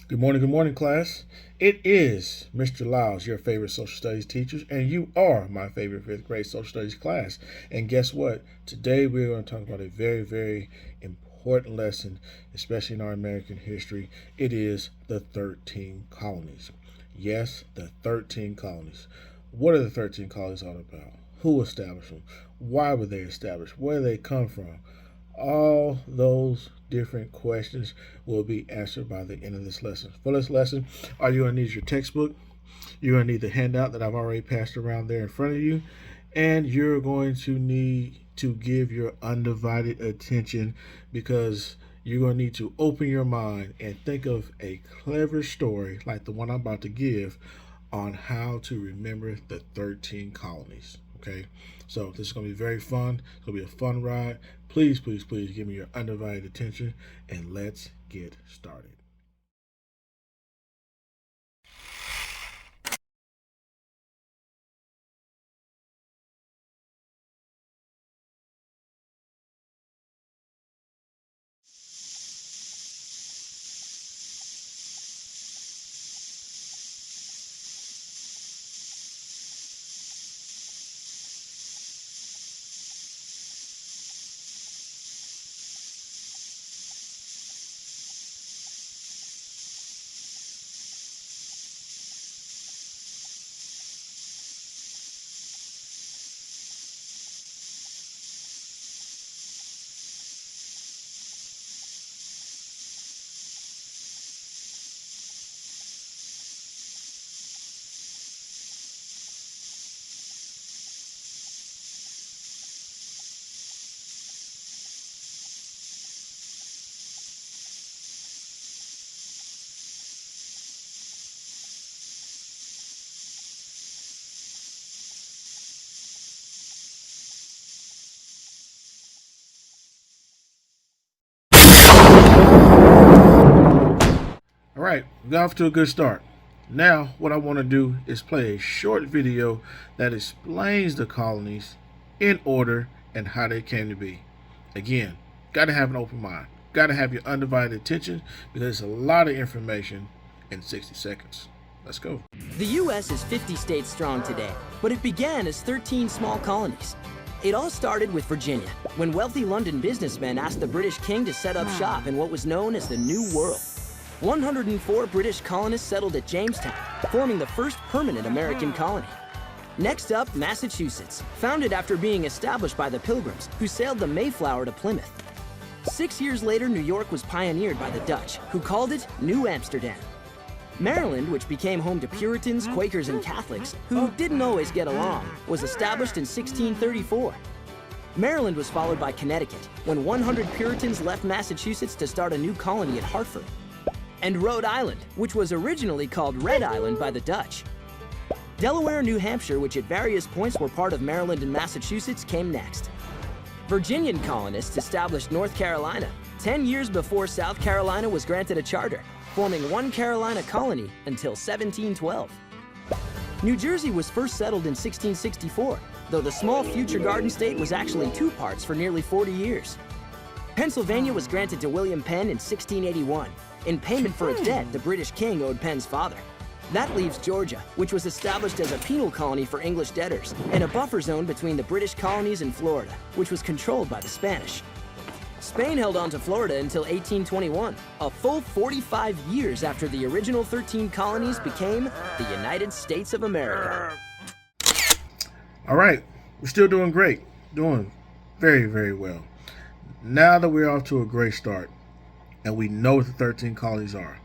Good morning, class. It is Mr. Lyles, your favorite social studies teacher, and you are my favorite fifth grade social studies class. And guess what? Today we're going to talk about a very important lesson, especially in our American history. It is the 13 colonies. Yes, the 13 colonies. What are the 13 colonies all about? Who established them? Why were they established? Where did they come from? All those different questions will be answered by the end of this lesson. For this lesson, are you going to need your textbook? You're going to need the handout that I've already passed around there in front of you. And you're going to need to give your undivided attention because you're going to need to open your mind and think of a clever story like the one I'm about to give on how to remember the 13 colonies. Okay, so this is going to be very fun. It's going to be a fun ride. Please give me your undivided attention and let's get started. All right, we got off to a good start. Now, what I want to do is play a short video that explains the colonies in order and how they came to be. Again, got to have an open mind. Got to have your undivided attention because there's a lot of information in 60 seconds. Let's go. The U.S. is 50 states strong today, but it began as 13 small colonies. It all started with Virginia, when wealthy London businessmen asked the British king to set up shop in what was known as the New World. 104 British colonists settled at Jamestown, forming the first permanent American colony. Next up, Massachusetts, founded after being established by the Pilgrims, who sailed the Mayflower to Plymouth. 6 years later, New York was pioneered by the Dutch, who called it New Amsterdam. Maryland, which became home to Puritans, Quakers, and Catholics, who didn't always get along, was established in 1634. Maryland was followed by Connecticut, when 100 Puritans left Massachusetts to start a new colony at Hartford. And Rhode Island, which was originally called Red Island by the Dutch. Delaware and New Hampshire, which at various points were part of Maryland and Massachusetts, came next. Virginian colonists established North Carolina, 10 years before South Carolina was granted a charter, forming one Carolina colony until 1712. New Jersey was first settled in 1664, though the small future Garden State was actually two parts for nearly 40 years. Pennsylvania was granted to William Penn in 1681, in payment for a debt the British king owed Penn's father. That leaves Georgia, which was established as a penal colony for English debtors, and a buffer zone between the British colonies and Florida, which was controlled by the Spanish. Spain held on to Florida until 1821, a full 45 years after the original 13 colonies became the United States of America. All right, we're still doing great. Doing very well. Now that we're off to a great start and we know what the 13 colonies are,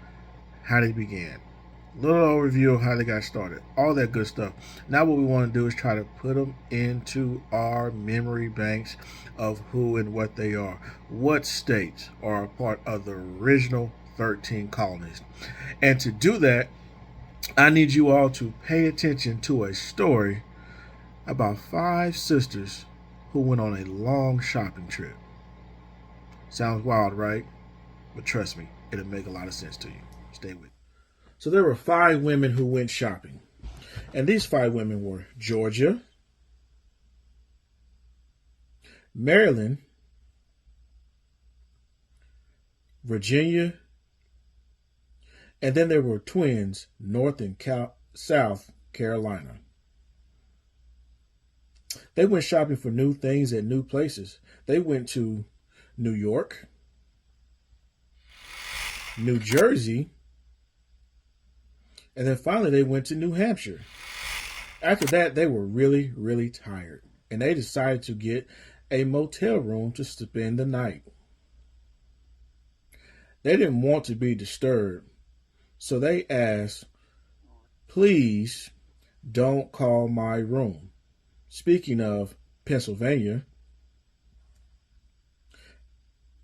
how they began, little overview of how they got started, all that good stuff. Now what we want to do is try to put them into our memory banks of who and what they are. What states are a part of the original 13 colonies? And to do that, I need you all to pay attention to a story about 5 sisters who went on a long shopping trip. Sounds wild, right? But trust me, it'll make a lot of sense to you. Stay with me. So there were 5 women who went shopping. And these 5 women were Georgia, Maryland, Virginia, And then there were twins, North and South Carolina. They went shopping for new things at new places. They went to New York, New Jersey, and then finally they went to New Hampshire. After that, they were really, really tired, and they decided to get a motel room to spend the night. They didn't want to be disturbed, so they asked, "Please don't call my room." Speaking of Pennsylvania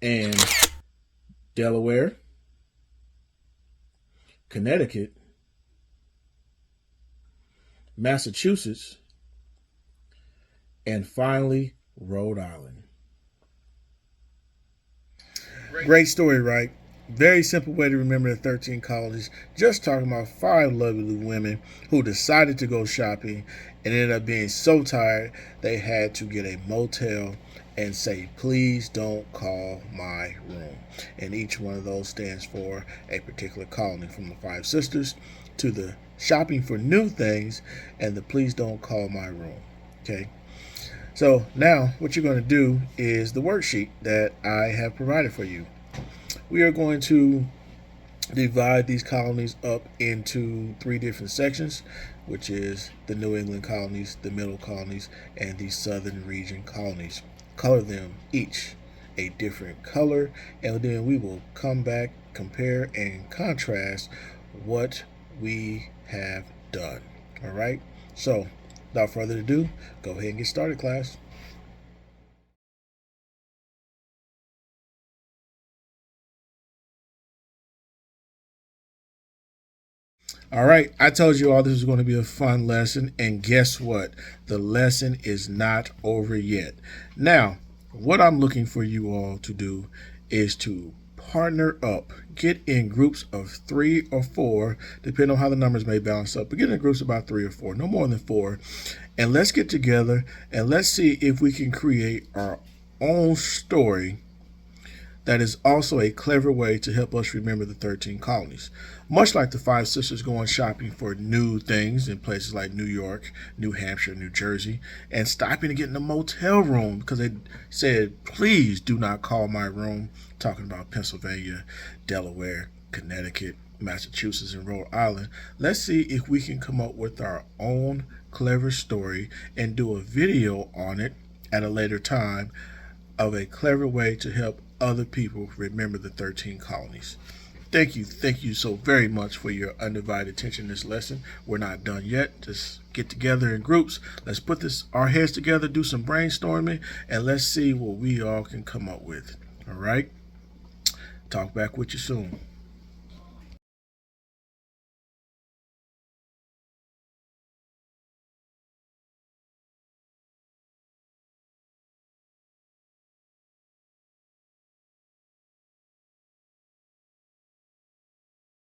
and Delaware, Connecticut, Massachusetts, and finally, Rhode Island. Great story, right? Very simple way to remember the 13 colonies. Just talking about 5 lovely women who decided to go shopping and ended up being so tired they had to get a motel and say, "Please don't call my room." And each one of those stands for a particular colony, from the 5 sisters to the shopping for new things and the "please don't call my room." Okay. So now what you're going to do is the worksheet that I have provided for you. We are going to divide these colonies up into 3 different sections, which is the New England colonies, the Middle colonies, and the Southern region colonies. Color them each a different color, and then we will come back, compare, and contrast what we have done. All right? So, without further ado, go ahead and get started, class. All right, I told you all this was going to be a fun lesson, and guess what? The lesson is not over yet. Now, what I'm looking for you all to do is to partner up. Get in groups of 3 or 4, depending on how the numbers may balance up, but get in groups of about 3 or 4, no more than 4, and let's get together and let's see if we can create our own story that is also a clever way to help us remember the 13 colonies. Much like the 5 sisters going shopping for new things in places like New York, New Hampshire, New Jersey, and stopping to get in a motel room because they said, "Please do not call my room," talking about Pennsylvania, Delaware, Connecticut, Massachusetts, and Rhode Island. Let's see if we can come up with our own clever story and do a video on it at a later time of a clever way to help other people remember the 13 colonies. Thank you so very much for your undivided attention in this lesson. We're not done yet. Just get together in groups. Let's put our heads together, do some brainstorming, and let's see what we all can come up with. All right? Talk back with you soon.